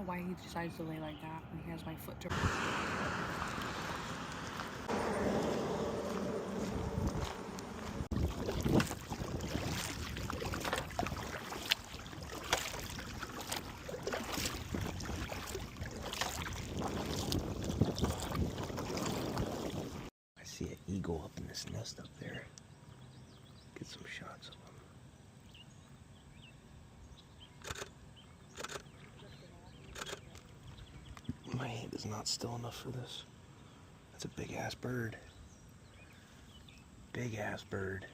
know why he decides to lay like that when he has my foot to. I see an eagle up in this nest up there. Get some shots of him. My hand is not still enough for this. That's a big ass bird. Big ass bird.